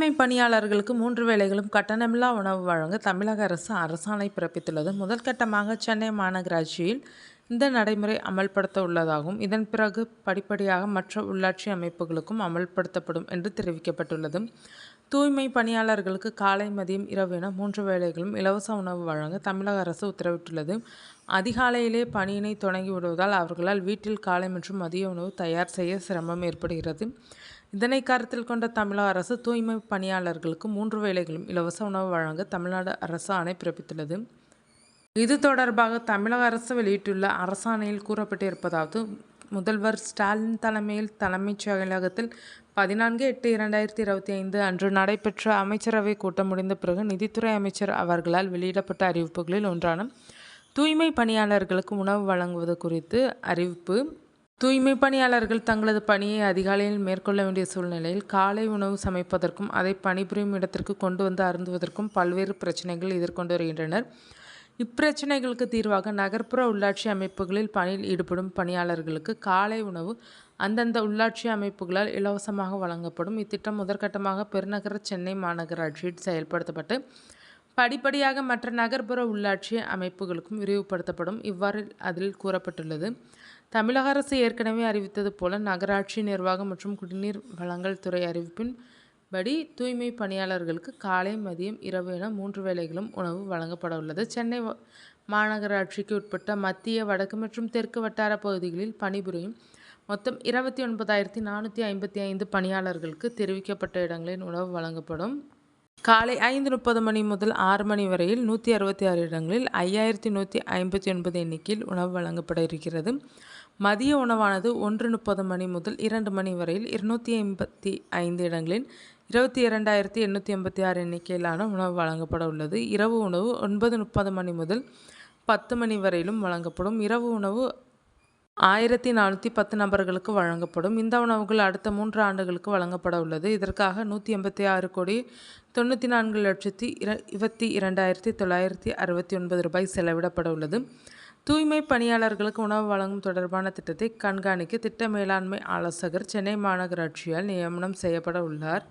தூய்மை பணியாளர்களுக்கு 3 வேளைகளும் கட்டணமில்லா உணவு வழங்க தமிழக அரசு அரசாணை பிறப்பித்துள்ளது. முதல் கட்டமாக சென்னை மாநகராட்சியில் இந்த நடைமுறை அமல்படுத்த உள்ளதாகவும், இதன் பிறகு படிப்படியாக மற்ற உள்ளாட்சி அமைப்புகளுக்கும் அமல்படுத்தப்படும் என்று தெரிவிக்கப்பட்டுள்ளது. தூய்மை பணியாளர்களுக்கு காலை, மதியம், இரவு என 3 வேளைகளும் இலவச உணவு வழங்க தமிழக அரசு உத்தரவிட்டுள்ளது. அதிகாலையிலே பணியினை தொடங்கி விடுவதால் அவர்களால் வீட்டில் காலை மற்றும் மதிய உணவு தயார் செய்ய சிரமம் ஏற்படுகிறது. இதனை கருத்தில் கொண்ட தமிழக அரசு தூய்மை பணியாளர்களுக்கு 3 வேளைகளும் இலவச உணவு வழங்க தமிழ்நாடு அரசு ஆணை பிறப்பித்துள்ளது. இது தொடர்பாக தமிழக அரசு வெளியிட்டுள்ள அரசாணையில் கூறப்பட்டிருப்பதாவது: முதல்வர் ஸ்டாலின் தலைமையில் தலைமைச் செயலகத்தில் 14/8/2025 அன்று நடைபெற்ற அமைச்சரவை கூட்டம் முடிந்த பிறகு நிதித்துறை அமைச்சர் அவர்களால் வெளியிடப்பட்ட அறிவிப்புகளில் ஒன்றான தூய்மை பணியாளர்களுக்கு உணவு வழங்குவது குறித்து அறிவிப்பு. தூய்மை பணியாளர்கள் தங்களது பணியை அதிகாலையில் மேற்கொள்ள வேண்டிய சூழ்நிலையில் காலை உணவு சமைப்பதற்கும் அதை பணிபுரியும் இடத்திற்கு கொண்டு வந்து அருந்துவதற்கும் பல்வேறு பிரச்சனைகள் எதிர்கொண்டு வருகின்றனர். இப்பிரச்சனைகளுக்கு தீர்வாக நகர்ப்புற உள்ளாட்சி அமைப்புகளில் பணியில் ஈடுபடும் பணியாளர்களுக்கு காலை உணவு அந்தந்த உள்ளாட்சி அமைப்புகளால் இலவசமாக வழங்கப்படும். இத்திட்டம் முதற்கட்டமாக பெருநகர சென்னை மாநகராட்சியில் செயல்படுத்தப்பட்டு படிப்படியாக மற்ற நகர்ப்புற உள்ளாட்சி அமைப்புகளுக்கும் விரிவுபடுத்தப்படும். இவ்வாறு அதில் கூறப்பட்டுள்ளது: தமிழக அரசு ஏற்கனவே அறிவித்தது போல நகராட்சி நிர்வாகம் மற்றும் குடிநீர் வழங்கல் துறை அறிவிப்பின் படி தூய்மை பணியாளர்களுக்கு காலை, மதியம், இரவு என 3 வேளைகளும் உணவு வழங்கப்பட உள்ளது. சென்னை மாநகராட்சிக்கு உட்பட்ட மத்திய, வடக்கு மற்றும் தெற்கு வட்டார பகுதிகளில் பணிபுரியும் மொத்தம் 29,455 பணியாளர்களுக்கு தெரிவிக்கப்பட்ட இடங்களில் உணவு வழங்கப்படும். காலை 5:30 மணி முதல் 6 மணி வரையில் 166 இடங்களில் 5,159 எண்ணிக்கையில் உணவு வழங்கப்பட இருக்கிறது. மதிய உணவானது 1:30 மணி முதல் 2 மணி வரையில் 285 இடங்களில் 22,886 எண்ணிக்கையிலான உணவு வழங்கப்பட உள்ளது. இரவு உணவு 9:30 மணி முதல் 10 மணி வரையிலும் வழங்கப்படும். இரவு உணவு 1,410 நபர்களுக்கு வழங்கப்படும். இந்த உணவுகள் அடுத்த 3 ஆண்டுகளுக்கு வழங்கப்பட உள்ளது. இதற்காக 186,94,22,969 ரூபாய் செலவிடப்பட உள்ளது. தூய்மை பணியாளர்களுக்கு உணவு வழங்கும் தொடர்பான திட்டத்தை கண்காணிக்க திட்ட மேலாண்மை ஆலோசகர் சென்னை மாநகராட்சியால் நியமனம் செய்யப்பட உள்ளார்.